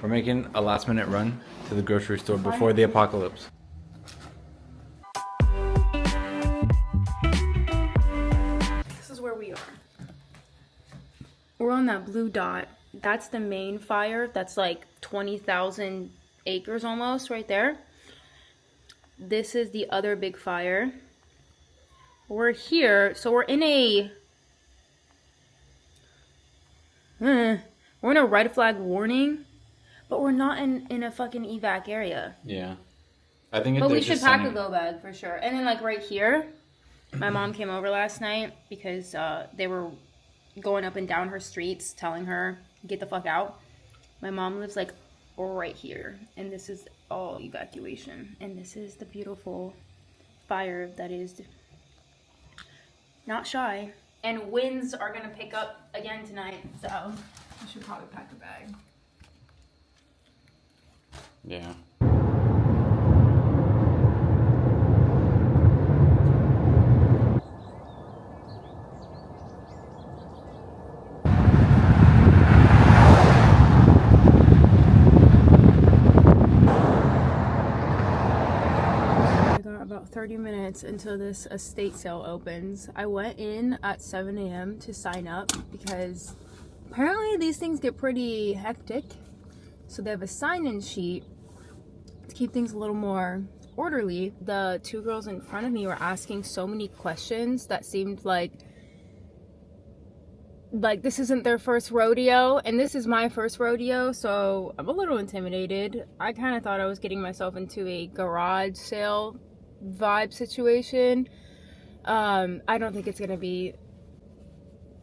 We're making a last minute run to the grocery store before the apocalypse. This is where we are. We're on that blue dot. That's the main fire. That's like 20,000 acres almost right there. This is the other big fire. We're here, so we're in a red flag warning, but we're not in a fucking evac area. Yeah. I think but we should pack a go bag for sure. And then like right here, my mom came over last night because they were going up and down her streets telling her, get the fuck out. My mom lives like right here, and this is all evacuation. And this is the beautiful fire that is not shy. And winds are gonna pick up again tonight, so I should probably pack a bag. Yeah. About 30 minutes until this estate sale opens. I went in at 7 a.m. to sign up because apparently these things get pretty hectic. So they have a sign-in sheet to keep things a little more orderly. The two girls in front of me were asking so many questions that seemed like this isn't their first rodeo, and this is my first rodeo, so I'm a little intimidated. I kind of thought I was getting myself into a garage sale vibe situation. I don't think it's gonna be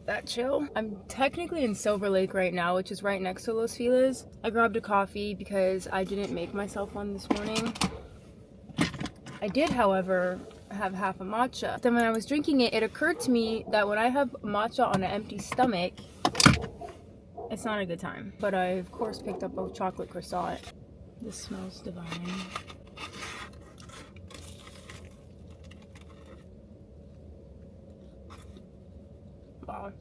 that chill. I'm technically in Silver Lake right now, which is right next to Los Feliz. I grabbed a coffee because I didn't make myself one this morning. I did, however, have half a matcha. Then when I was drinking it, it occurred to me that when I have matcha on an empty stomach, it's not a good time. But I, of course, picked up a chocolate croissant. This smells divine. Wow.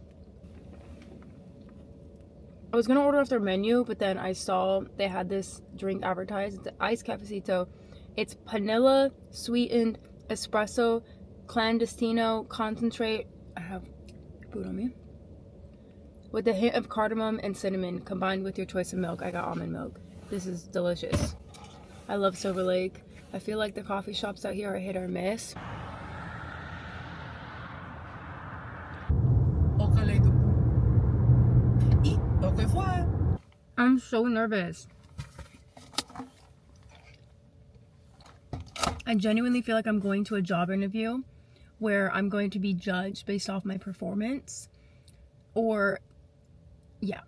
I was gonna order off their menu, but then I saw they had this drink advertised. It's an iced cafecito. It's vanilla sweetened espresso clandestino concentrate. I have food on me. With a hint of cardamom and cinnamon combined with your choice of milk. I got almond milk. This is delicious. I love Silver Lake. I feel like the coffee shops out here are hit or miss. I'm so nervous. I genuinely feel like I'm going to a job interview where I'm going to be judged based off my performance. Or, yeah.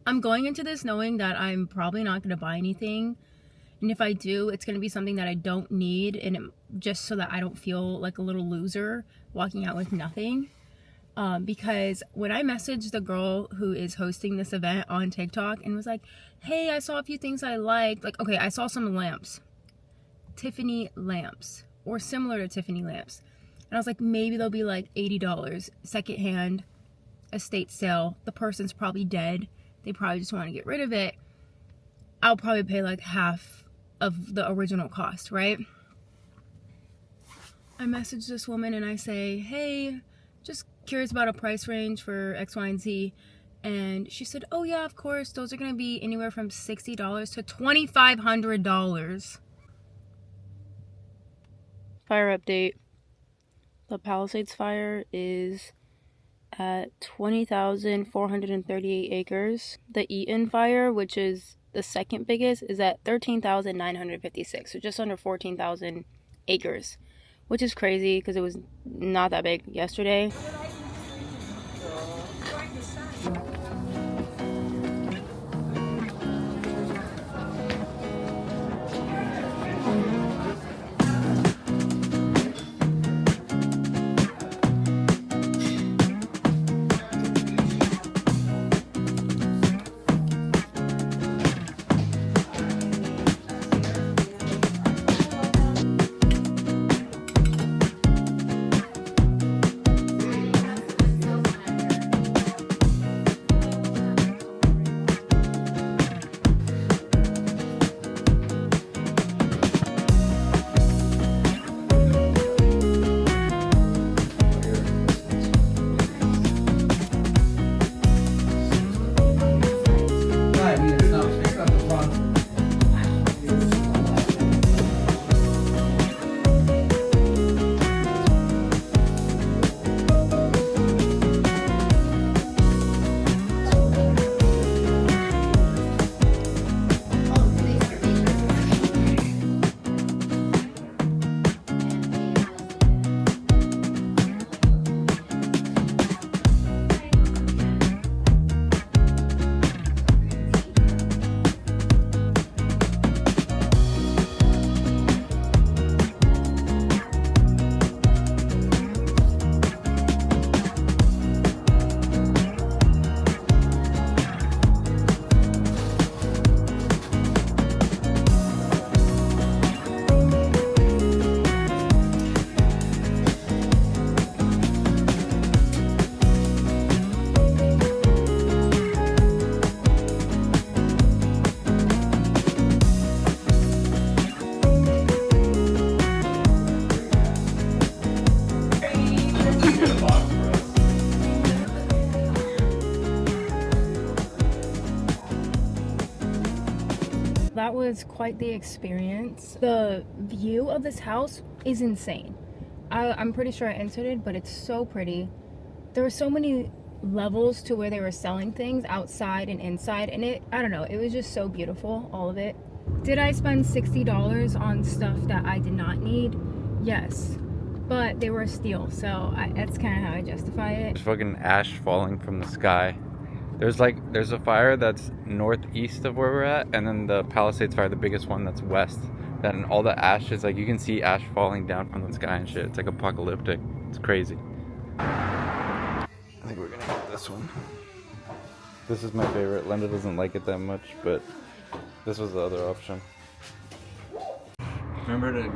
I'm going into this knowing that I'm probably not going to buy anything. And if I do, it's going to be something that I don't need, and just so that I don't feel like a little loser walking out with nothing. Because when I messaged the girl who is hosting this event on TikTok and was like, hey, I saw a few things I liked. Like, okay, I saw some lamps. Tiffany lamps. Or similar to Tiffany lamps. And I was like, maybe they'll be like $80. Secondhand. Estate sale. The person's probably dead. They probably just want to get rid of it. I'll probably pay like half of the original cost, right? I message this woman and I say, hey, just curious about a price range for X, Y, and Z. And she said, oh yeah, of course, those are going to be anywhere from $60 to $2,500. Fire update. The Palisades fire is at 20,438 acres. The Eaton fire, which is the second biggest, is at 13,956, so just under 14,000 acres, which is crazy because it was not that big yesterday. that was quite the experience. The view of this house is insane. I'm pretty sure I entered it, but it's so pretty. There were so many levels to where they were selling things outside and inside, and I don't know, it was just so beautiful, all of it. Did I spend $60 on stuff that I did not need? Yes, but they were a steal, so that's kind of how I justify it. There's fucking ash falling from the sky. There's a fire that's northeast of where we're at, and then the Palisades fire, the biggest one, that's west. Then all the ash is like, you can see ash falling down from the sky and shit. It's like apocalyptic. It's crazy. I think we're gonna get this one. This is my favorite. Linda doesn't like it that much, but this was the other option. Remember to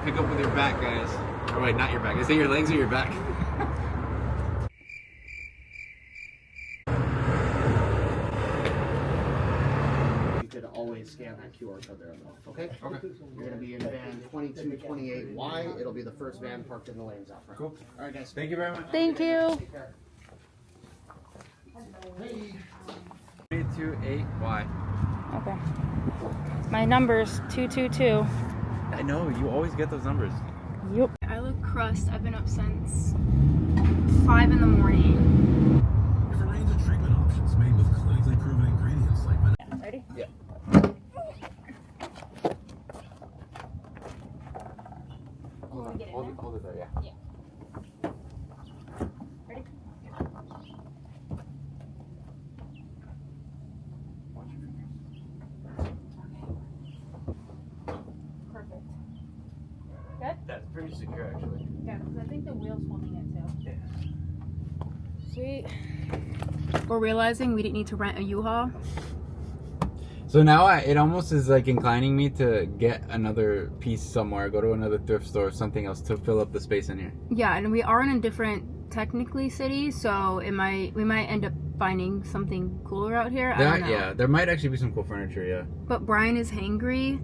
pick up with your back, guys. Or wait, not your back. Is it your legs or your back? You could always scan that QR code there, okay? Okay. You're gonna be in van 2228Y. It'll be the first van parked in the lanes out front. Cool. All right, guys. Thank you very much. Thank you. 328Y. Okay. My number's 222. I know, you always get those numbers. Yep. I look crust. I've been up since 5 in the morning. There's a range of treatment options made with clinically proven ingredients like Ready? Yeah. Hold it there, yeah. Yeah. Ready? Perfect. Good? That's pretty secure, actually. Yeah, because I think the wheel's holding it too. Yeah. Sweet. We're realizing we didn't need to rent a U-Haul. So now it almost is like inclining me to get another piece somewhere, go to another thrift store or something else to fill up the space in here. Yeah, and we are in a different, technically, city, so we might end up finding something cooler out here. I don't know. Yeah, there might actually be some cool furniture, yeah. But Brian is hangry,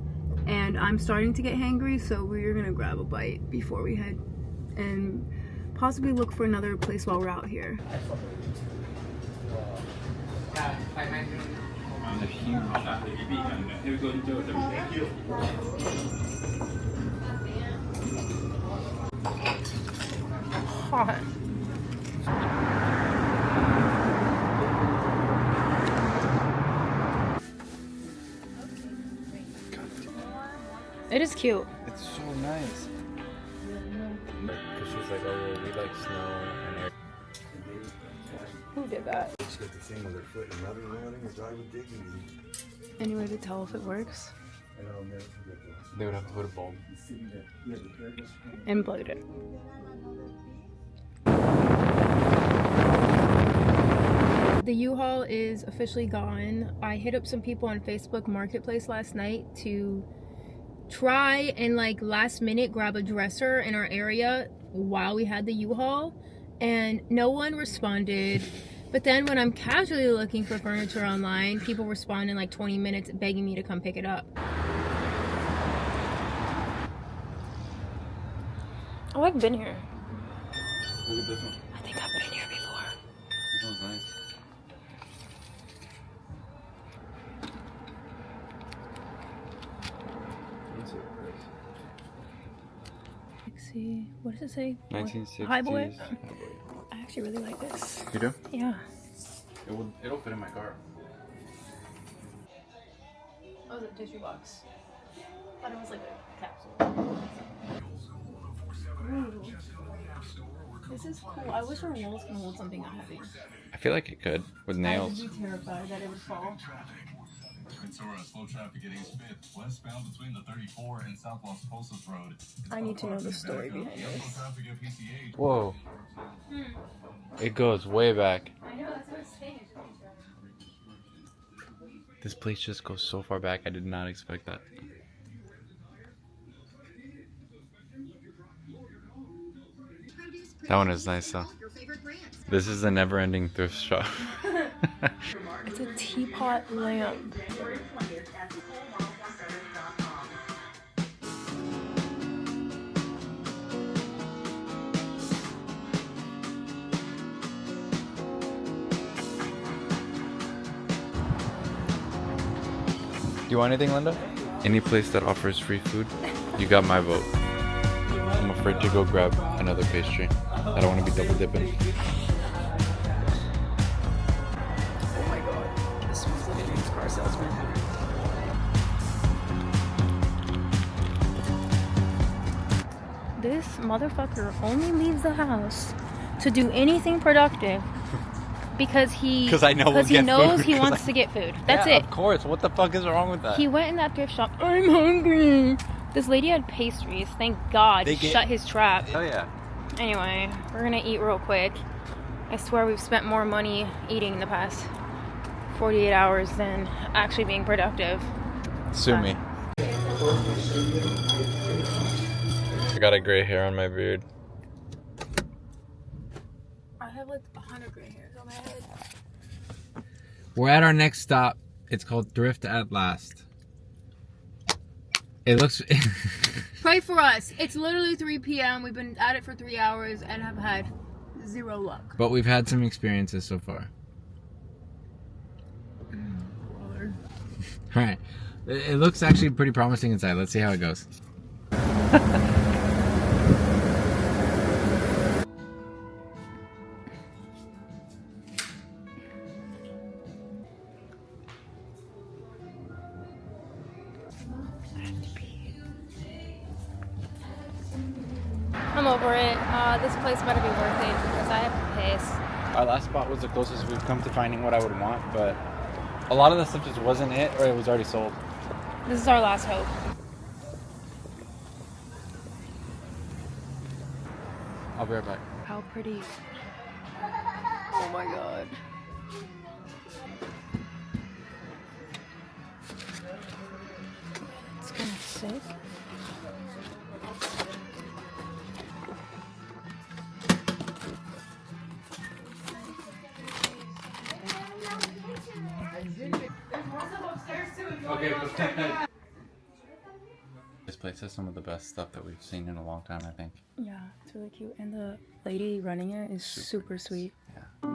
and I'm starting to get hangry, so we're gonna grab a bite before we head and possibly look for another place while we're out here. Hot. It is cute. It's so nice. Because she's like, oh, well, we like snow and air. Who did that? Just get the thing with her foot and another running or drive with dignity. Any way to tell if it works? And I'll never forget that. They would have to put a bulb. And plugged it. The U-Haul is officially gone. I hit up some people on Facebook Marketplace last night to try and like last minute grab a dresser in our area while we had the U-Haul, and no one responded. But then when I'm casually looking for furniture online, people respond in like 20 minutes begging me to come pick it up. Oh, I've been here. Look at this one. I think I've been here before. This one's nice. What does it say? 1960s. High boy? I actually really like this. You do? Yeah. It'll fit in my car. Oh, the tissue box. I thought it was like a capsule. Ooh. This is cool. I wish our walls can hold something that heavy. I feel like it could with nails. I would be terrified that it would fall. Slow traffic at East 5th, westbound between the 34 and South Los Posas Road. I need to know the story behind this. Whoa. It goes way back. I know, that's what I'm saying. This place just goes so far back. I did not expect that. That one is nice though. This is a never-ending thrift shop. It's a teapot lamp. You want anything, Linda? Any place that offers free food, you got my vote. I'm afraid to go grab another pastry. I don't want to be double dipping. Oh my god, this smells like a used car salesman. This motherfucker only leaves the house to do anything productive because he knows he wants to get food. That's it. Of course. What the fuck is wrong with that? He went in that thrift shop. I'm hungry. This lady had pastries. Thank God. Shut his trap. Oh yeah. Anyway, we're gonna eat real quick. I swear we've spent more money eating in the past 48 hours than actually being productive. Sue me. I got a gray hair on my beard. I have like 100 gray hairs on my head. We're at our next stop. It's called Thrift at last. It looks... Pray for us. It's literally 3 p.m. We've been at it for 3 hours and have had zero luck. But we've had some experiences so far. Lord. Alright. It looks actually pretty promising inside. Let's see how it goes. I'm over it. This place better be worth it because I have to piss. Our last spot was the closest we've come to finding what I would want, but a lot of the stuff just wasn't it, or it was already sold. This is our last hope. I'll be right back. How pretty. Oh my god. It's kind of sick. This place has some of the best stuff that we've seen in a long time, I think. Yeah, it's really cute. And the lady running it is super sweet. Yeah.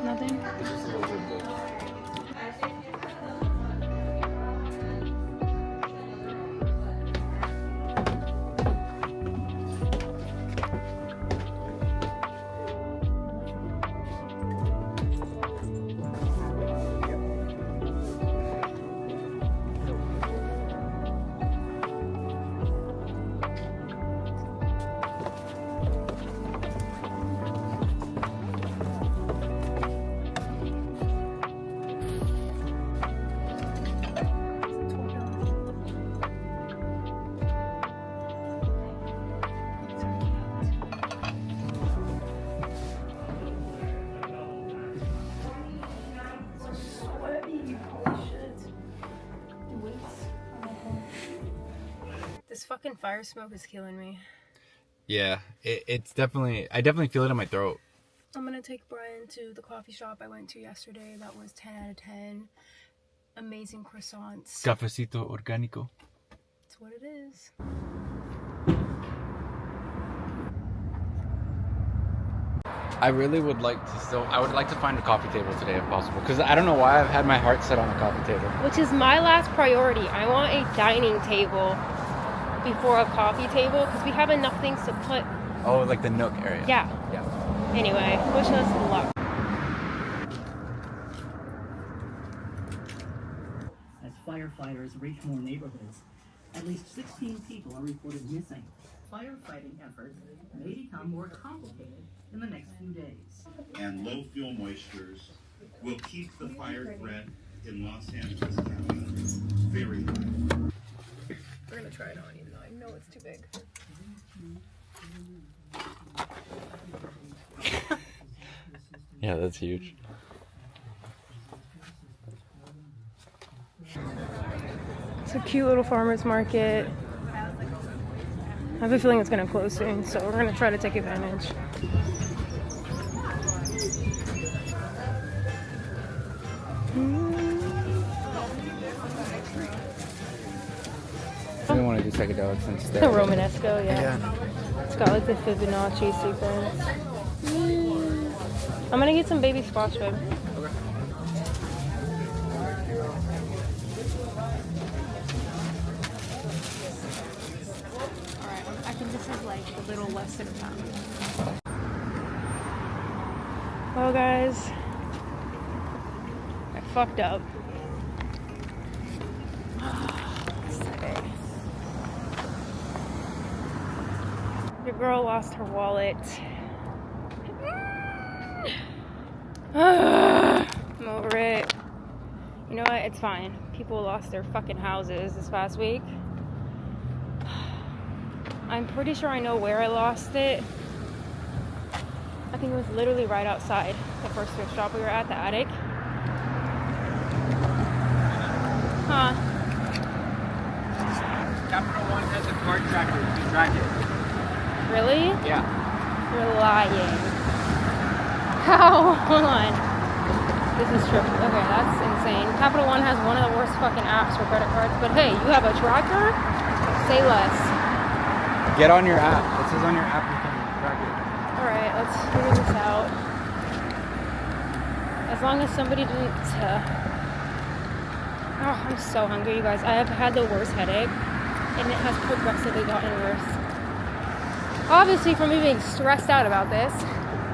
Nothing? This fucking fire smoke is killing me. Yeah, it's definitely... I definitely feel it in my throat. I'm gonna take Brian to the coffee shop I went to yesterday. That was 10 out of 10. Amazing croissants. Cafecito orgánico. That's what it is. I really would like to still... I would like to find a coffee table today if possible. Because I don't know why I've had my heart set on a coffee table. Which is my last priority. I want a dining table before a coffee table because we have enough things to put. Oh, like the nook area. Yeah. Yeah. Anyway, wish us luck. As firefighters reach more neighborhoods, at least 16 people are reported missing. Firefighting efforts may become more complicated in the next few days. And low fuel moistures will keep the fire threat in Los Angeles County very high. We're gonna try it on even though I know it's too big. Yeah, that's huge. It's a cute little farmer's market. I have a feeling it's gonna close soon, so we're gonna try to take advantage. I don't want to do psychedelics instead. The Romanesco, yeah. It's got like the Fibonacci sequence. I'm gonna get some baby squash, babe. Alright, I think this is like a little less than a pound. Well, guys, I fucked up. Your girl lost her wallet. I'm over it. You know what? It's fine. People lost their fucking houses this past week. I'm pretty sure I know where I lost it. I think it was literally right outside the first thrift shop we were at, the attic. Huh. Capital One has a card tracker. You can track it. Really? Yeah. You're lying. How? Hold on. This is true. Okay, that's insane. Capital One has one of the worst fucking apps for credit cards, but hey, you have a tracker? Say less. Get on your app. It says on your app you can track it. Alright, let's figure this out. As long as somebody didn't... Oh, I'm so hungry, you guys. I have had the worst headache, and it has progressively gotten worse. Obviously, from me being stressed out about this.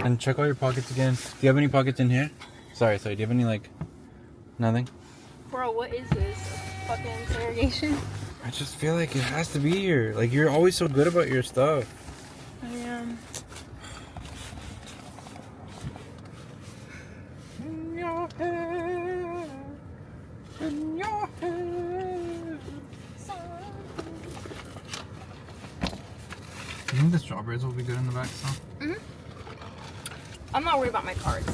And check all your pockets again. Do you have any pockets in here? Sorry. Do you have any, like, nothing? Bro, what is this? Fucking interrogation? I just feel like it has to be here. Like, you're always so good about your stuff. I am. In your head. In your head. You think the strawberries will be good in the back still? Mm-hmm. I'm not worried about my cards.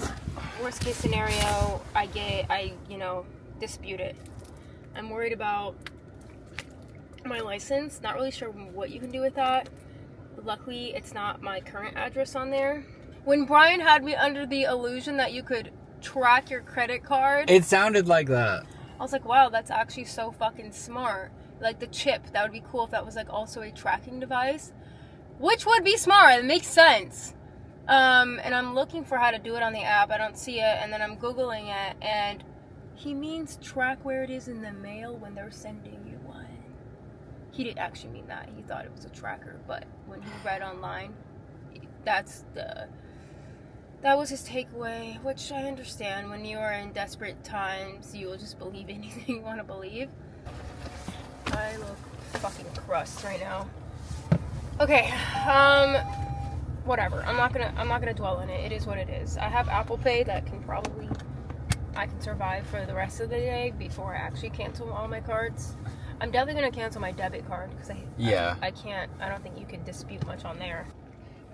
Worst case scenario, I dispute it. I'm worried about my license. Not really sure what you can do with that. Luckily, it's not my current address on there. When Brian had me under the illusion that you could track your credit card, It sounded like that. I was like, wow, that's actually so fucking smart. Like the chip, that would be cool if that was like also a tracking device. Which would be smart, it makes sense. And I'm looking for how to do it on the app. I don't see it, and then I'm Googling it, and he means track where it is in the mail when they're sending you one. He didn't actually mean that. He thought it was a tracker, but when he read online, that was his takeaway, which I understand. When you are in desperate times, you will just believe anything you want to believe. I look fucking crust right now. Okay, whatever. I'm not gonna dwell on it. It is what it is. I have Apple Pay that I can survive for the rest of the day before I actually cancel all my cards. I'm definitely gonna cancel my debit card because I don't think you can dispute much on there.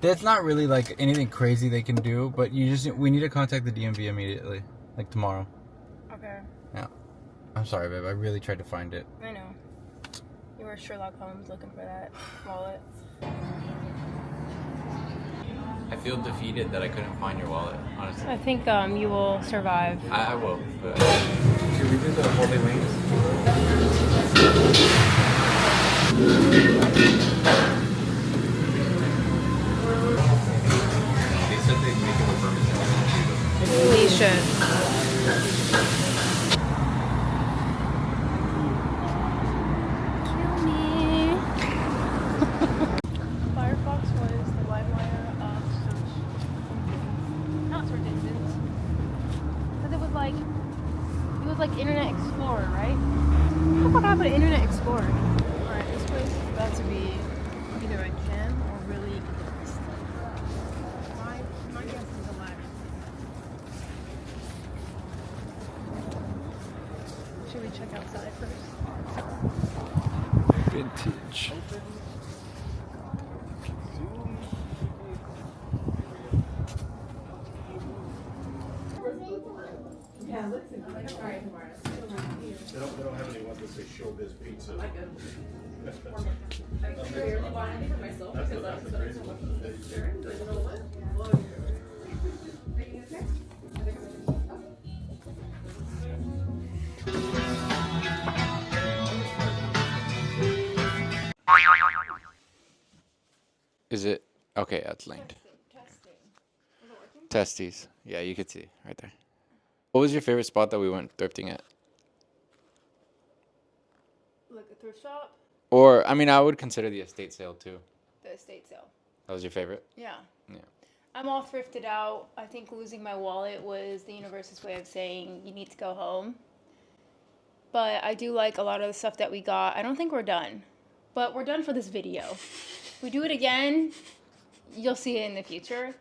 That's not really like anything crazy they can do, but we need to contact the DMV immediately, like tomorrow. Okay. Yeah. I'm sorry, babe. I really tried to find it. I know. You were Sherlock Holmes looking for that wallet. I feel defeated that I couldn't find your wallet, honestly. I think you will survive. I will, but... Should we do the holy wings? They said they'd make it with vermicelli. We should. Kill me. Firefox was the LimeWire of search. Not search engines. Because it was like Internet Explorer, right? What the fuck happened to Internet Explorer? Alright, this place is about to be either a gem or really fast. My guess is the latter. Should we check outside first? Vintage. They don't have any ones that say showbiz pizza. Is it? Okay, that's laned. Testing. Is it working? Testes. Yeah, you could see right there. What was your favorite spot that we went thrifting at? Like a thrift shop? Or, I mean, I would consider the estate sale too. The estate sale. That was your favorite? Yeah. Yeah. I'm all thrifted out. I think losing my wallet was the universe's way of saying you need to go home. But I do like a lot of the stuff that we got. I don't think we're done. But we're done for this video. We do it again, you'll see it in the future.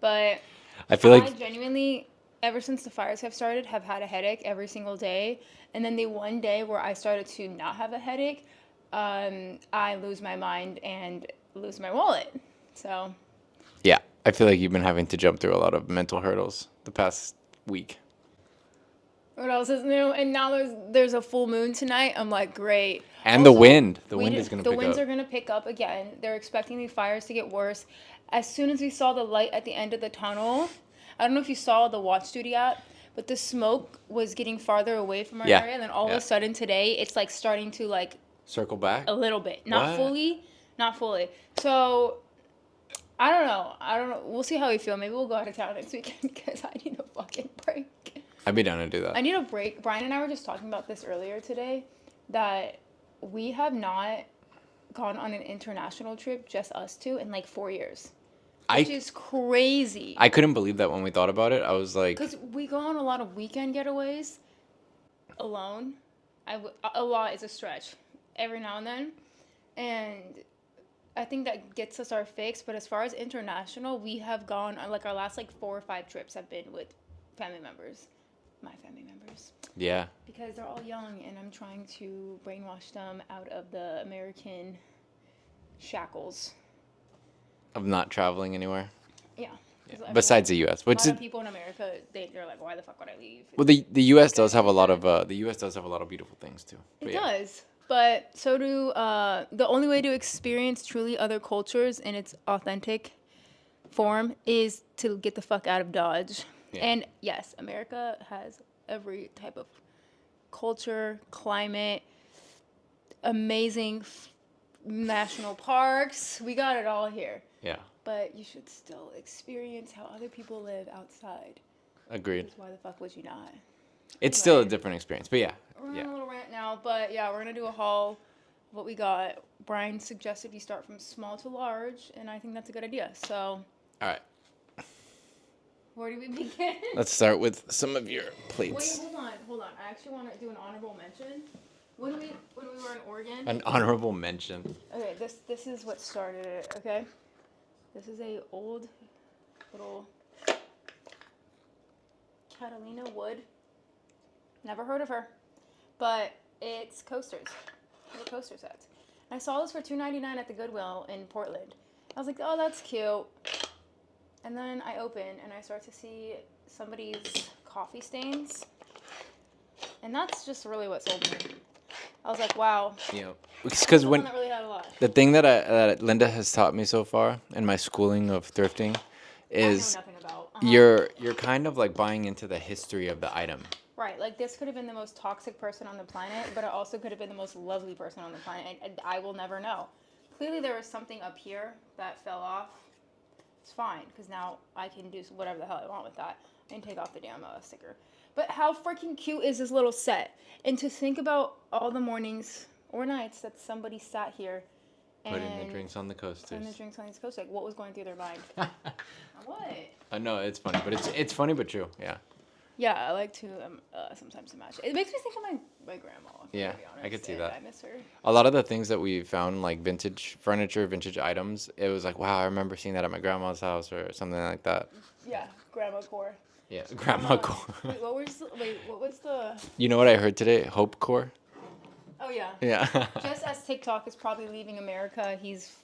But I feel I like genuinely, ever since the fires have started, have had a headache every single day. And then the one day where I started to not have a headache, I lose my mind and lose my wallet. So, yeah, I feel like you've been having to jump through a lot of mental hurdles the past week. what else is new? And now there's a full moon tonight. I'm like, great. And Also, the wind is going to the pick winds up. are gonna pick up again. They're expecting the fires to get worse. As soon as we saw the light at the end of the tunnel, I don't know if you saw the Watch Duty app, but the smoke was getting farther away from our Yeah. area. And then all of Yeah. a sudden today, it's like starting to like Circle back? a little bit, not What? fully, not fully. So I don't know. We'll see how we feel. Maybe we'll go out of town next weekend because I need a fucking break. I'd be down to do that. I need a break. Brian and I were just talking about this earlier today, that we have not gone on an international trip, just us two, in like 4 years. Which is crazy. I couldn't believe that when we thought about it. I was like, Because we go on a lot of weekend getaways alone. A lot is a stretch every now and then. And I think that gets us our fix. But as far as international, we have gone, like our last like 4 or 5 trips have been with family members. My family members. yeah. Because they're all young and I'm trying to brainwash them out of the American shackles. Of not traveling anywhere. Yeah. 'Cause everyone- Besides the U.S., a which lot is of people in America, they're like, why the fuck would I leave? well, the U.S. does have a lot of beautiful things too. But It yeah. does. But so do the only way to experience truly other cultures in its authentic form is to get the fuck out of Dodge. Yeah. And yes, America has every type of culture, climate, amazing national parks. We got it all here. Yeah. But you should still experience how other people live outside. Agreed. Because why the fuck would you not? It's still a different experience, but yeah. We're on Yeah. a little rant now, but yeah, we're gonna do a haul of what we got. Brian suggested we start from small to large, and I think that's a good idea. So, All right. where do we begin? Let's start with some of your Wait, plates. hold on. I actually want to do an honorable mention. When we were in Oregon. An honorable mention. Okay, this is what started it. Okay, this is a old little Catalina wood. Never heard of her, but it's coasters, little coaster sets. And I saw this for $2.99 at the Goodwill in Portland. I was like, oh, that's cute. And then I open and I start to see somebody's coffee stains, and that's just really what sold me. I was like, wow. You know, because Someone when that really had a lot. the thing that Linda has taught me so far in my schooling of thrifting is I know nothing about. you're kind of like buying into the history of the item. Right, like this could have been the most toxic person on the planet, but it also could have been the most lovely person on the planet, and I will never know. Clearly there was something up here that fell off. It's fine, because now I can do whatever the hell I want with that. I can take off the damn sticker. But how freaking cute is this little set? And to think about all the mornings or nights that somebody sat here and Putting the drinks on the coasters. putting the drinks on these coasters, like what was going through their mind? What? I know it's funny, but it's funny but true. Yeah. Yeah, I like to sometimes imagine. It makes me think of my grandma. Yeah, to be honest, I could see and that. I miss her. A lot of the things that we found, like vintage furniture, vintage items, it was like, wow, I remember seeing that at my grandma's house or something like that. Yeah, grandma core. Yeah, grandma core. Wait, what was the? You know what I heard today? Hope core. Oh yeah. Yeah. Just as TikTok is probably leaving America, he's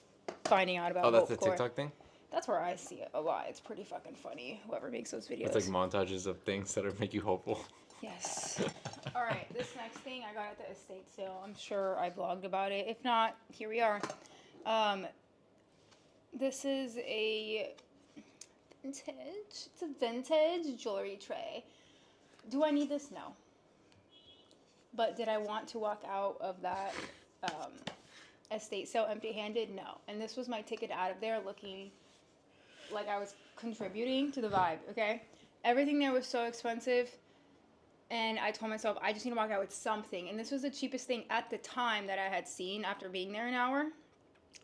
finding out about. Oh, that's the Hope Core. TikTok thing? That's where I see it a lot. It's pretty fucking funny. Whoever makes those videos. It's like montages of things that make you hopeful. Yes. All right. This next thing I got at the estate sale. I'm sure I blogged about it. If not, here we are. This is a vintage. It's a vintage jewelry tray. Do I need this? No. But did I want to walk out of that estate sale empty-handed? No. And this was my ticket out of there looking like I was contributing to the vibe, okay? Everything there was so expensive, and I told myself, I just need to walk out with something. And this was the cheapest thing at the time that I had seen after being there an hour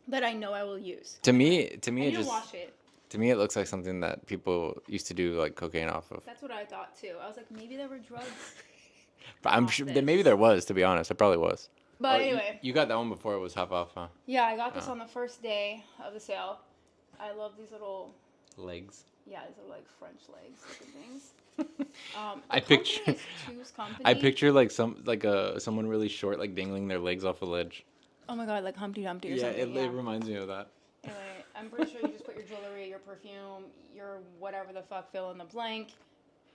that I know I will use. To me, I it need to just wash it. to me it looks like something that people used to do like cocaine off of. That's what I thought too. I was like, maybe there were drugs. But I'm off sure this. that maybe there was. To be honest, it probably was. But Oh, anyway, you got that one before it was half off, huh? yeah, I got this Oh. on the first day of the sale. I love these little, Legs. yeah, these are like French legs looking things. I company picture- is Choose Company. I picture like someone really short like dangling their legs off a ledge. Oh my god, like Humpty Dumpty or Yeah, something. it reminds me of that. Anyway, I'm pretty sure you just put your jewelry, your perfume, your whatever the fuck, fill in the blank.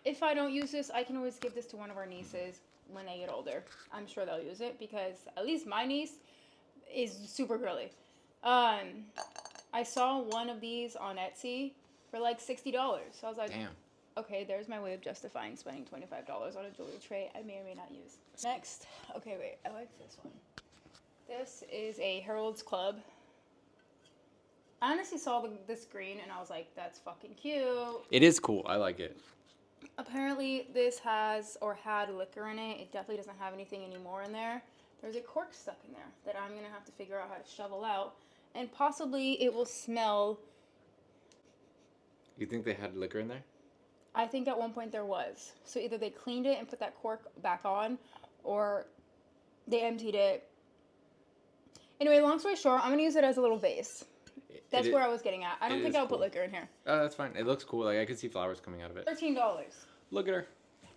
If I don't use this, I can always give this to one of our nieces when they get older. I'm sure they'll use it because at least my niece is super girly. I saw one of these on Etsy for like $60. So I was like, Damn. okay, there's my way of justifying spending $25 on a jewelry tray I may or may not use. Next, okay, wait, I like this one. This is a Herald's Club. I honestly saw this green and I was like, that's fucking cute. It is cool. I like it. Apparently, this has or had liquor in it. It definitely doesn't have anything anymore in there. There's a cork stuck in there that I'm going to have to figure out how to shovel out. And possibly it will smell. You think they had liquor in there? I think at one point there was. So either they cleaned it and put that cork back on, or they emptied it. Anyway, long story short, I'm going to use it as a little vase. That's where I was getting at. I don't think I'll put liquor in here. Oh, that's fine. It looks cool. Like I could see flowers coming out of it. $13. Look at her.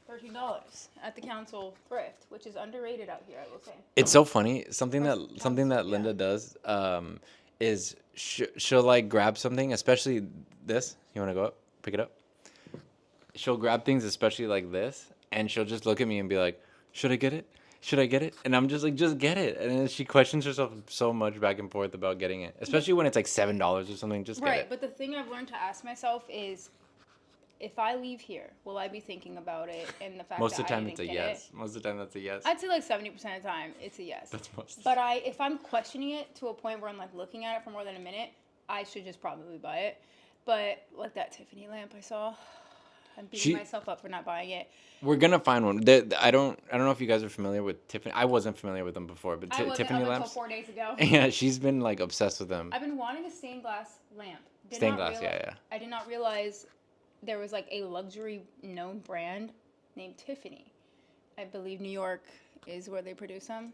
$13 at the council Thrift, which is underrated out here, I will say. It's so funny. Something that Yeah. Linda does is she'll like grab something, especially this. You want to go up, pick it up? She'll grab things, especially like this, and she'll just look at me and be like, "Should I get it? Should I get it?" And I'm just like, "Just get it." And then she questions herself so much back and forth about getting it, especially when it's like $7 or something. Just get Right, it. but the thing I've learned to ask myself is, if I leave here, will I be thinking about it and the fact Most that of the time, I it's a didn't get yes. Most of the time, that's a yes. I'd say like 70% of the time, it's a yes. That's most. But if I'm questioning it to a point where I'm like looking at it for more than a minute, I should just probably buy it. But like that Tiffany lamp I saw, I'm beating myself up for not buying it. We're gonna find one. I don't know if you guys are familiar with Tiffany. I wasn't familiar with them before, but I wasn't Tiffany up lamps. until 4 days ago. Yeah, she's been like obsessed with them. I've been wanting a stained glass lamp. Stained glass, yeah. I did not realize there was like a luxury known brand named Tiffany. I believe New York is where they produce them.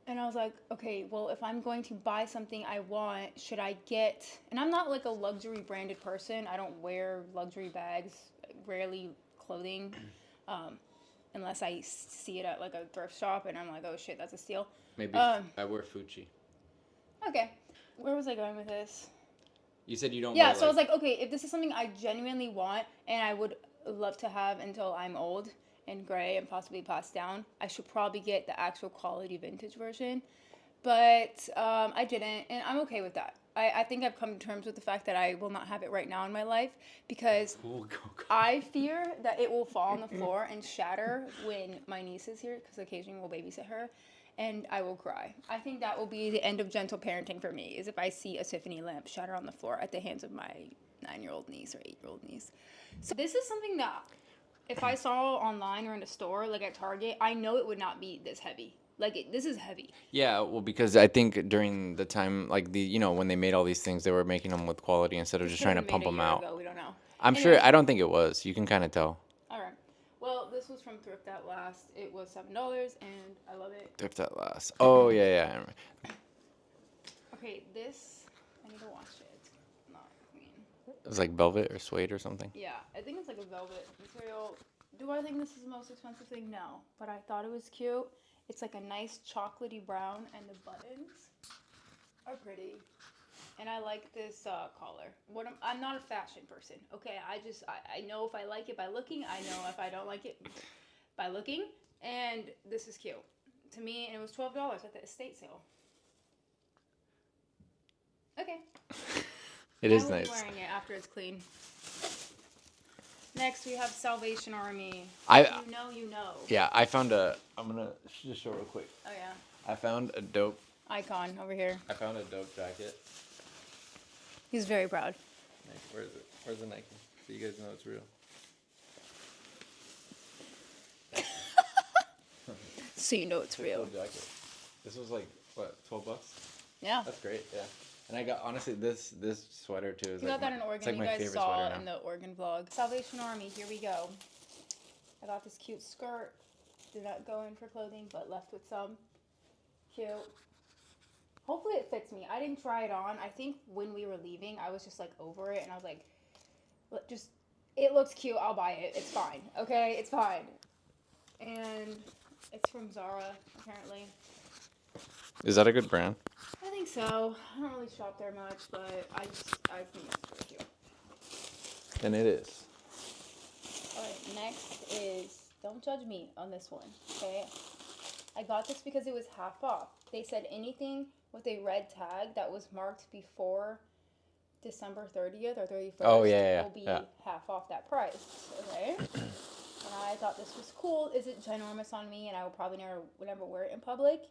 And I was like, okay, well, if I'm going to buy something I want, should I get... And I'm not like a luxury branded person. I don't wear luxury bags, rarely clothing, unless I see it at like a thrift shop and I'm like, oh shit, that's a steal. Maybe I wear Fucci. Okay. Where was I going with this? You said you don't. Yeah, wear, so I was like, okay, if this is something I genuinely want and I would love to have until I'm old and gray and possibly passed down, I should probably get the actual quality vintage version. But I didn't, and I'm okay with that. I think I've come to terms with the fact that I will not have it right now in my life because I fear that it will fall on the floor and shatter when my niece is here, because occasionally we'll babysit her, and I will cry. I think that will be the end of gentle parenting for me, is if I see a Tiffany lamp shatter on the floor at the hands of my 9-year-old niece or 8-year-old niece. So this is something that if I saw online or in a store, like at Target, I know it would not be this heavy. Like, this is heavy. Yeah, well, because I think during the time, like when they made all these things, they were making them with quality instead of just trying to pump them out. We don't know. I'm Anyway. sure. I don't think it was. You can kind of tell. All right. Well, this was from Thrift at Last. It was $7, and I love it. Thrift at Last. Oh yeah. Okay, this I need to wash it. It's not clean. It was like velvet or suede or something. Yeah, I think it's like a velvet material. Do I think this is the most expensive thing? No, but I thought it was cute. It's like a nice chocolatey brown, and the buttons are pretty. And I like this collar. I'm not a fashion person. Okay, I know if I like it by looking. I know if I don't like it by looking. And this is cute to me. And it was $12 at the estate sale. Okay. It is I will nice. be wearing it after it's clean. Next, we have Salvation Army. You know. Yeah, I found I'm gonna just show real quick. Oh, yeah. I found a dope icon over here. I found a dope jacket. He's very proud. Nike. Where is it? Where's the Nike? So you guys know it's real. So you know it's real. Cool jacket. This was like what, $12? Yeah. That's great. Yeah. And I got honestly this sweater too. Is You like got that in it's Oregon. like You my guys favorite saw sweater now. in the Oregon vlog. Salvation Army, here we go. I got this cute skirt. Did not go in for clothing, but left with some. Cute. Hopefully it fits me. I didn't try it on. I think when we were leaving, I was just like over it, and I was like, just, it looks cute. I'll buy it. It's fine. Okay, it's fine. And it's from Zara, apparently. Is that a good brand? I think so. I don't really shop there much, but I think it's really cute. And it is. Alright, next is, don't judge me on this one, okay? I got this because it was half off. They said anything with a red tag that was marked before December 30th or 31st will be half off that price, okay? And I thought this was cool. Is it ginormous on me and I will probably never wear it in public?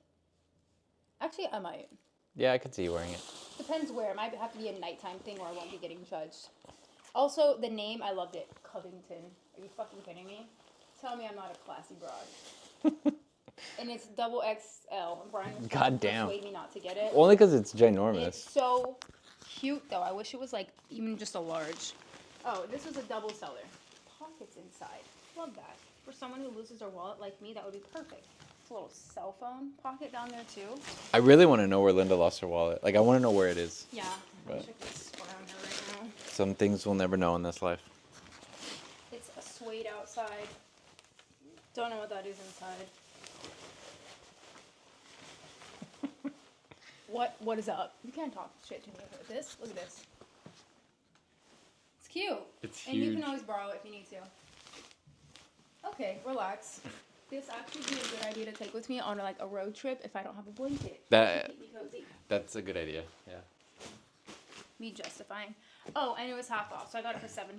Actually, I might. Yeah, I could see you wearing it. Depends where. It might have to be a nighttime thing where I won't be getting judged. Also, the name, I loved it. Covington. Are you fucking kidding me? Tell me I'm not a classy broad. And it's double XL. Brian was trying to persuade me not to get it. Only because it's ginormous. It's so cute, though. I wish it was, like, even just a large. Oh, this was a double seller. Pockets inside. Love that. For someone who loses their wallet like me, that would be perfect. It's a little cell phone pocket down there, too. I really want to know where Linda lost her wallet. Like, I want to know where it is. Yeah. But Check this around here right now. some things we'll never know in this life. It's a suede outside. Don't know what that is inside. What is up? You can't talk shit to me about this. Look at this. It's cute. It's And you huge. can always borrow it if you need to. Okay, relax. This actually would be a good idea to take with me on like a road trip if I don't have a blanket. That- Keep me cozy. That's a good idea. Yeah. Me justifying. Oh, and it was half off, so I got it for $7. I mean,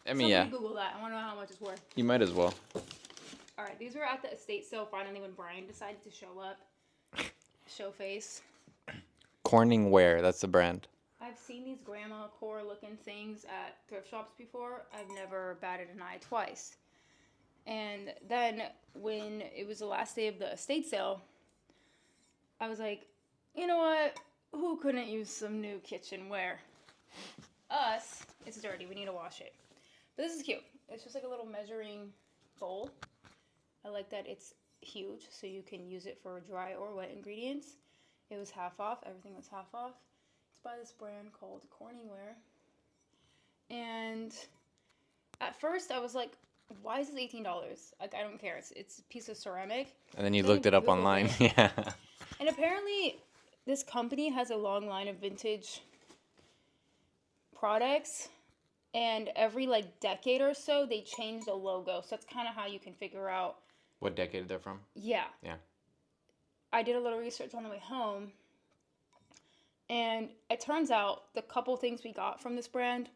Somebody yeah. Google that. I want to know how much it's worth. You might as well. All right, these were at the estate sale finally when Brian decided to show up. Show face. Corning Wear. That's the brand. I've seen these grandma core looking things at thrift shops before. I've never batted an eye twice. And then when it was the last day of the estate sale, I was like, you know what? Who couldn't use some new kitchenware? Us. It's dirty. We need to wash it. But this is cute. It's just like a little measuring bowl. I like that it's huge, so you can use it for dry or wet ingredients. It was half off. Everything was half off. It's by this brand called Corningware. And at first I was like, why is this $18? Like, I don't care. It's a piece of ceramic. And then you Then looked it up Googled online. it. Yeah. And apparently this company has a long line of vintage products. And every like decade or so, they change the logo. So that's kind of how you can figure out. What decade they're from? Yeah. Yeah. I did a little research on the way home. And it turns out the couple things we got from this brand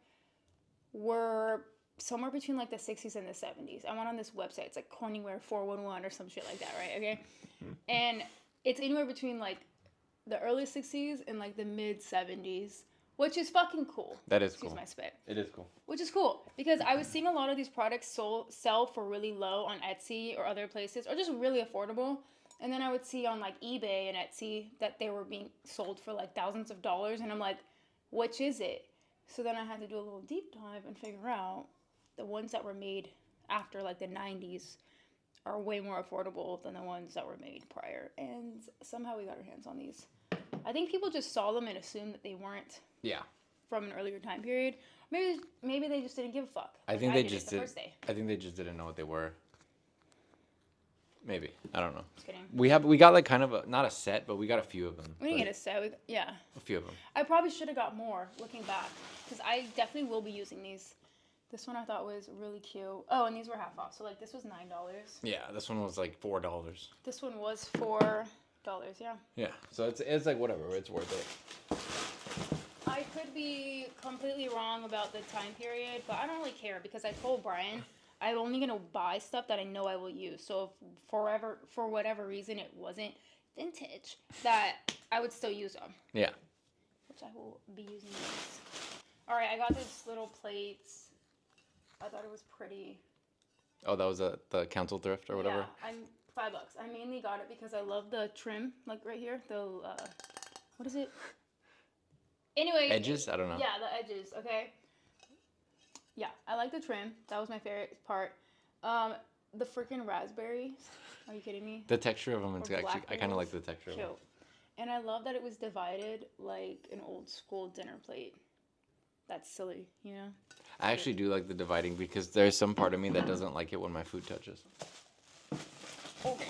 were somewhere between like the 60s and the 70s. I went on this website. It's like Corningware 411 or some shit like that, right? Okay. And it's anywhere between like the early 60s and like the mid 70s, which is fucking cool. That is Excuse cool. my spit. It is cool. Which is cool because I was seeing a lot of these products sell for really low on Etsy or other places or just really affordable. And then I would see on like eBay and Etsy that they were being sold for like thousands of dollars. And I'm like, which is it? So then I had to do a little deep dive and figure out the ones that were made after like the 90s are way more affordable than the ones that were made prior. And somehow we got our hands on these. I think people just saw them and assumed that they weren't Yeah. from an earlier time period. Maybe they just didn't give a fuck. I like think I they did just the did. first day. I think they just didn't know what they were. Maybe. I don't know. Just kidding. We got like kind of a, not a set, but we got a few of them. We didn't Like, get a set. Yeah. a few of them. I probably should have got more looking back because I definitely will be using these. This one I thought was really cute. Oh, and these were half off. So like this was $9. Yeah, this one was like $4. This one was $4. Yeah. Yeah. So it's like whatever, it's worth it. I could be completely wrong about the time period, but I don't really care because I told Brian I'm only gonna buy stuff that I know I will use. So if for whatever reason it wasn't vintage that I would still use them. Yeah. Which I will be using these. Alright, I got these little plates. I thought it was pretty. Oh, that was the council thrift or whatever? Yeah, I'm $5. I mainly got it because I love the trim, like right here. The, what is it? Anyway. Edges? I don't know. Yeah, the edges, okay? Yeah, I like the trim. That was my favorite part. The freaking raspberries. Are you kidding me? The texture of them, it's Or actually, I kind of like blackberries. the texture of Cute. them. And I love that it was divided like an old school dinner plate. That's silly, you know? I actually do like the dividing because there's some part of me that doesn't like it when my food touches. Okay.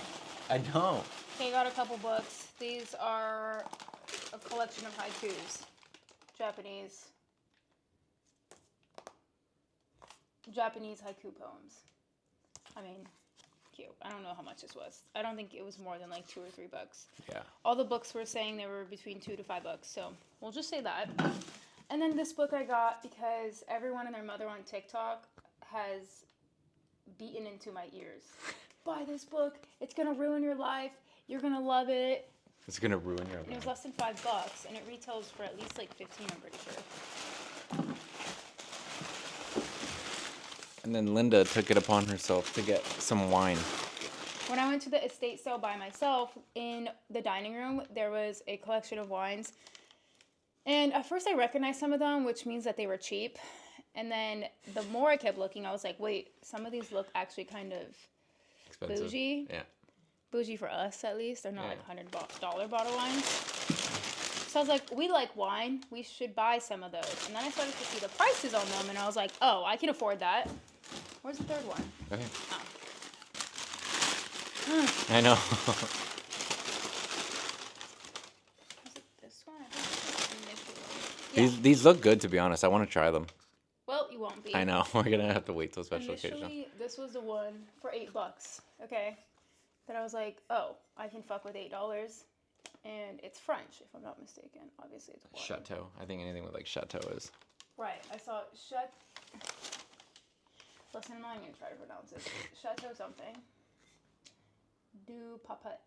I don't. Okay, got a couple books. These are a collection of haikus. Japanese haiku poems. I mean, cute. I don't know how much this was. I don't think it was more than like $2 or $3. Yeah. All the books were saying they were between $2 to $5, so we'll just say that. And then this book I got because everyone and their mother on TikTok has beaten into my ears. Buy this book. It's gonna ruin your life. You're gonna love it. It's gonna ruin your And it was life. less than $5, and it retails for at least like 15. I'm pretty sure. And then Linda took it upon herself to get some wine. When I went to the estate sale by myself, in the dining room, there was a collection of wines. And at first I recognized some of them, which means that they were cheap. And then the more I kept looking, I was like, wait, some of these look actually kind of Expensive. bougie. Yeah. Bougie for us, at least. They're not Yeah. like $100 bottle wines. So I was like, we like wine. We should buy some of those. And then I started to see the prices on them, and I was like, oh, I can afford that. Where's the third one? Okay. Oh. I know. Was it this one? I think this was initially. Yeah. These look good, to be honest. I want to try them. Well, you won't be. I know. We're gonna have to wait till special occasion. Initially, this was the one for $8. Okay, that I was like, oh, I can fuck with $8, and it's French, if I'm not mistaken. Obviously, it's wine. Chateau. I think anything with like chateau is. Right. I saw Listen, I'm not even gonna try to pronounce it. Chateau something. Du Papet.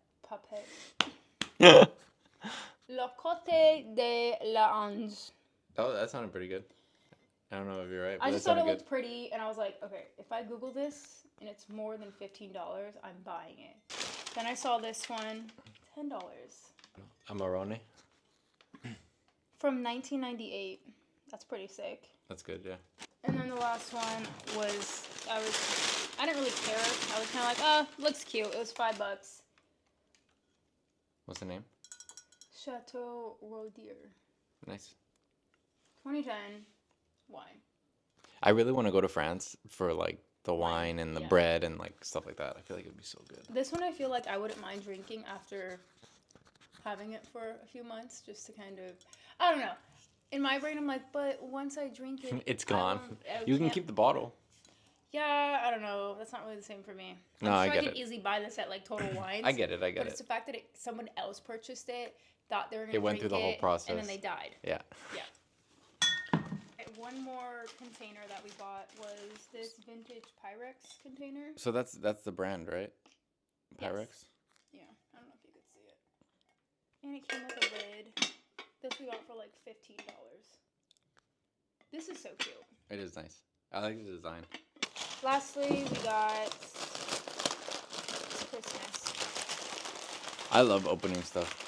Le Côté de l'Ange. Oh, that sounded pretty good. I don't know if you're right. But I just that thought it sounded looked pretty, and I was like, okay, if I Google this and it's more than $15, I'm buying it. Then I saw this one, $10. Amarone. From 1998. That's pretty sick. That's good, yeah. And then the last one was, I didn't really care. I was kind of like, oh, looks cute. It was $5. What's the name? Chateau Rodier. Nice. 2010 wine. I really want to go to France for like the wine and the yeah. bread and like stuff like that. I feel like it'd be so good. This one I feel like I wouldn't mind drinking after having it for a few months, just to kind of, I don't know. In my brain, I'm like, but once I drink it, It's gone. I You can can't- keep the bottle. Yeah, I don't know. That's not really the same for me. No, I'm I sure get I could it. easily buy this at like Total Wines. I get it. But it's the fact that someone else purchased it, thought they were going to It went through the whole process. and then they died. Yeah. Yeah. One more container that we bought was this vintage Pyrex container. So that's the brand, right? Pyrex. Yeah, I don't know if you could see it. And it came with a lid. This we got for like $15. This is so cute. It is nice. I like the design. Lastly, we got Christmas. I love opening stuff.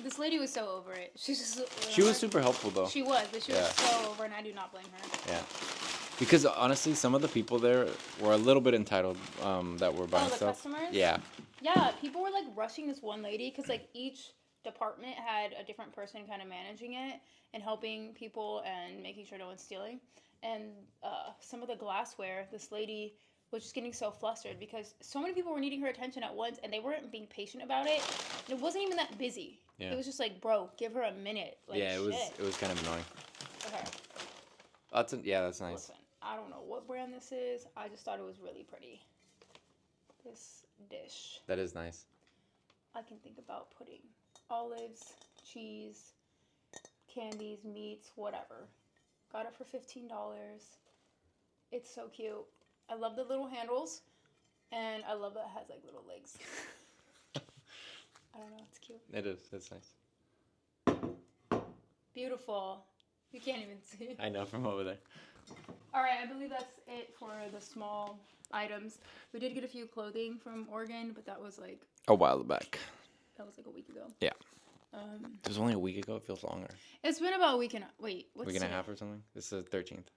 This lady was so over it. She's just. She was super helpful though. She was, but she Yeah. was so over, and I do not blame her. Yeah. Because honestly, some of the people there were a little bit entitled that were buying the stuff. customers? Yeah. Yeah, people were like rushing this one lady because like each department had a different person kind of managing it and helping people and making sure no one's stealing. And some of the glassware, this lady was just getting so flustered because so many people were needing her attention at once and they weren't being patient about it. And it wasn't even that busy. Yeah. It was just like, bro, give her a minute. Like, Yeah, it shit. was kind of annoying. Okay. That's nice. Listen, I don't know what brand this is. I just thought it was really pretty. This dish. That is nice. I can think about putting olives, cheese, candies, meats, whatever. Got it for $15. It's so cute. I love the little handles. And I love that it has like little legs. I don't know, it's cute. It is. It's nice. Beautiful. You can't even see. I know from over there. All right, I believe that's it for the small items. We did get a few clothing from Oregon, but that was like A while back. a week ago. Yeah. It was only a week ago. It feels longer. It's been about a week and what's Week and a today? half or something. This is the 13th.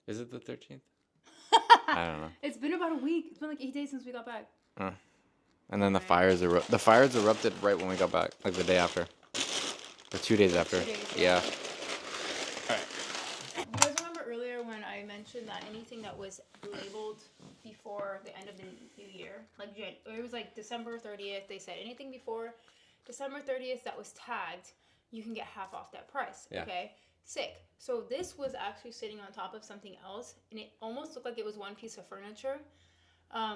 Is it the 13th? I don't know. It's been about a week. It's been like 8 days since we got back. And then the fires erupted right when we got back, like the day after, or 2 days after. 2 days, Yeah. You guys remember earlier when I mentioned that anything that was labeled before the end of the new year, like it was like December 30th, they said anything before December 30th that was tagged, you can get half off that price. Yeah. Okay? Sick. So this was actually sitting on top of something else, and it almost looked like it was one piece of furniture.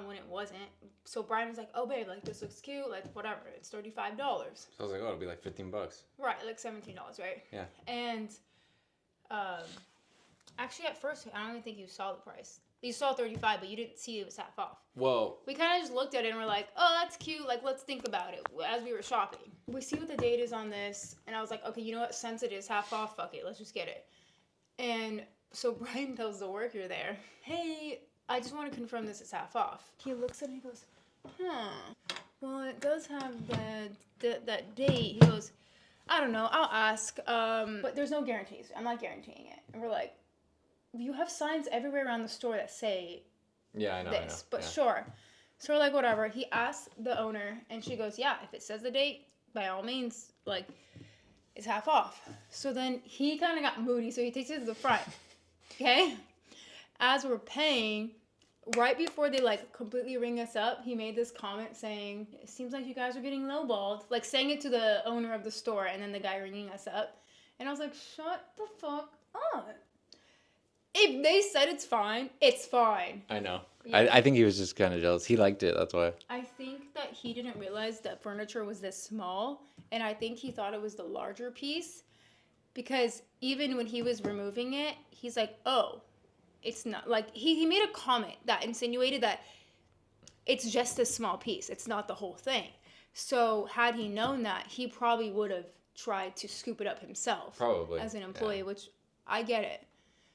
When it wasn't. So Brian was like, oh babe, like this looks cute, like whatever, it's $35. So I was like, oh, it'll be like $15. Right, like $17, right? Yeah. And actually at first I don't even think you saw the price. You saw 35, but you didn't see it was half off. Whoa. We kind of just looked at it and we're like, oh, that's cute, like let's think about it as we were shopping. We see what the date is on this, and I was like, okay, you know what, since it is half off, fuck it, let's just get it. And so Brian tells the worker there, hey, I just want to confirm this is half off. He looks at it and he goes, well, it does have that date. He goes, I don't know, I'll ask. But there's no guarantees. I'm not guaranteeing it. And we're like, you have signs everywhere around the store that say Yeah, I know. this, but yeah. sure. So we're like, whatever. He asked the owner, and she goes, yeah, if it says the date, by all means, like, it's half off. So then he kind of got moody, so he takes it to the front. Okay? As we're paying, right before they like completely ring us up, he made this comment saying, it seems like you guys are getting lowballed. Like saying it to the owner of the store and then the guy ringing us up. And I was like, shut the fuck up. If they said it's fine, it's fine. I know. Yeah. I think he was just kind of jealous. He liked it, that's why. I think that he didn't realize that furniture was this small. And I think he thought it was the larger piece. Because even when he was removing it, he's like, oh, it's not, like, he made a comment that insinuated that it's just a small piece. It's not the whole thing. So had he known that, he probably would have tried to scoop it up himself. Probably. As an employee, yeah. Which I get it.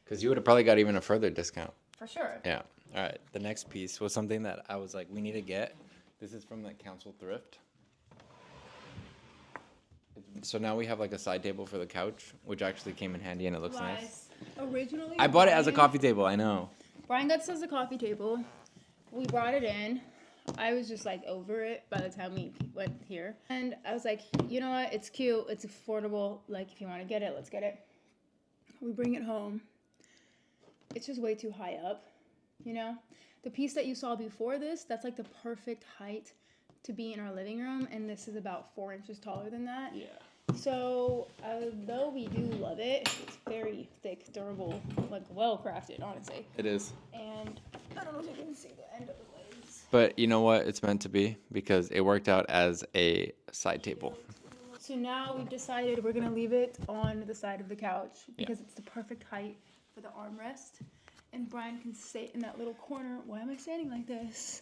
Because you would have probably got even a further discount. For sure. Yeah. All right. The next piece was something that I was like, we need to get. This is from the Council Thrift. So now we have like a side table for the couch, which actually came in handy and it looks nice. Originally, I bought it as a Brian- coffee table, I know. Brian got us as a coffee table. We brought it in. I was just like over it by the time we went here. And I was like, you know what? It's cute. It's affordable. Like, if you want to get it, let's get it. We bring it home. It's just way too high up, you know? The piece that you saw before this, that's like the perfect height to be in our living room. And this is about 4 inches taller than that. Yeah. So, though we do love it, it's very thick, durable, like well crafted, honestly. It is. And I don't know if you can see the end of the legs. But you know what? It's meant to be because it worked out as a side table. So now we've decided we're gonna leave it on the side of the couch because it's the perfect height for the armrest. And Brian can sit in that little corner. Why am I standing like this?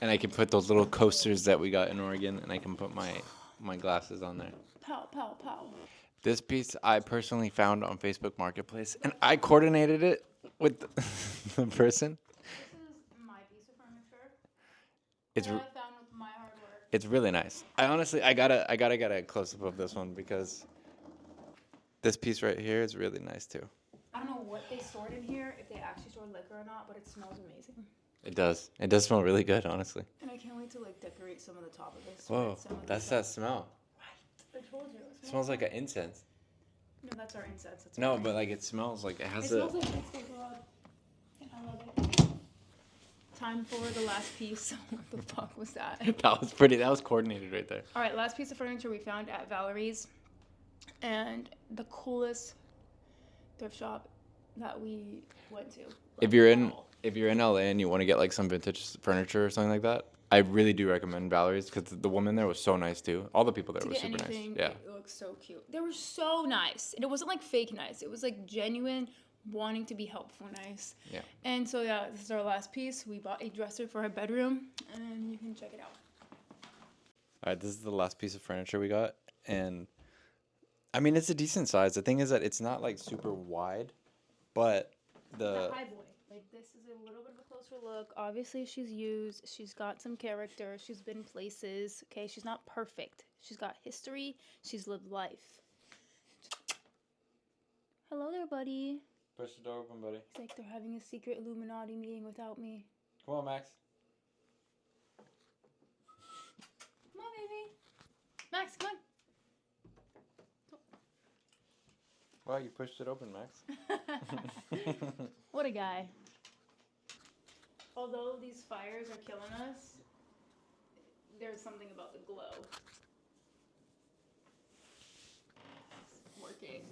And I can put those little coasters that we got in Oregon and I can put my glasses on there. Pow, pow, pow. This piece I personally found on Facebook Marketplace and I coordinated it with the person. This is my piece of furniture It's that I found with my hard work. It's really nice. I gotta get a close up of this one because this piece right here is really nice too. I don't know what they stored in here, if they actually stored liquor or not, but it smells amazing. It does. It does smell really good, honestly. And I can't wait to like decorate some of the top of this. Whoa, with some of that's the that smell. I told you. It smells like an incense. No, that's our incense. That's No, okay. but like it smells like it has It a. smells like Mexican blood. And I love it. Time for the last piece. What the fuck was that? That was pretty. That was coordinated right there. All right, last piece of furniture we found at Valerie's, and the coolest thrift shop that we went to. If you're in LA and you want to get like some vintage furniture or something like that, I really do recommend Valerie's because the woman there was so nice too. All the people there to were get super anything, nice. Yeah. it looks so cute. They were so nice, and it wasn't like fake nice. It was like genuine, wanting to be helpful nice. Yeah. And so yeah, this is our last piece. We bought a dresser for our bedroom, and you can check it out. All right, this is the last piece of furniture we got, and I mean it's a decent size. The thing is that it's not like super wide, but The high boy. Like this is a little bit of a closer look. Obviously she's used. She's got some character. She's been places. Okay, she's not perfect. She's got history. She's lived life. Hello there, buddy. push the door open, buddy. It's like they're having a secret Illuminati meeting without me. Come on, Max. Come on, baby. Max, come Wow, you pushed it open, Max. on. What a guy. Although these fires are killing us, there's something about the glow. It's working.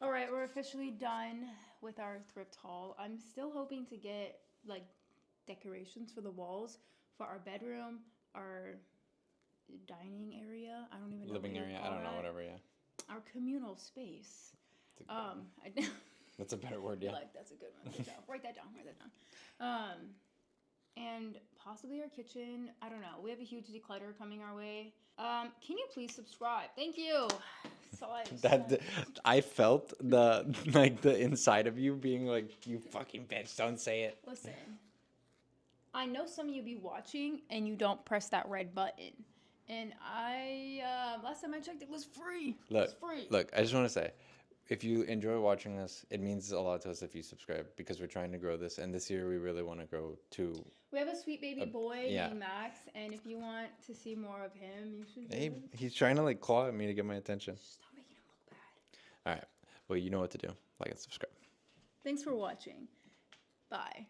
All right, we're officially done with our thrift haul. I'm still hoping to get like decorations for the walls for our bedroom, our dining area. I don't even know. Living what you area. I call don't know. that. Whatever. Yeah. Our communal space. I That's a better word. Yeah. like that's a good one. Good job. Write that down. Write that down. And possibly our kitchen. I don't know. We have a huge declutter coming our way. Can you please subscribe? Thank you. So I felt the inside of you being like, you fucking bitch, don't say it. Listen, I know some of you be watching and you don't press that red button. And I last time I checked, it was free. Look, It's free. look, I just want to say, if you enjoy watching this, it means a lot to us if you subscribe, because we're trying to grow this, and this year we really want to grow to. We have a sweet baby boy yeah. named Max, and if you want to see more of him, you should. Hey, he's trying to like claw at me to get my attention. Stop making him look bad. All right, well, you know what to do. Like and subscribe. Thanks for watching. Bye.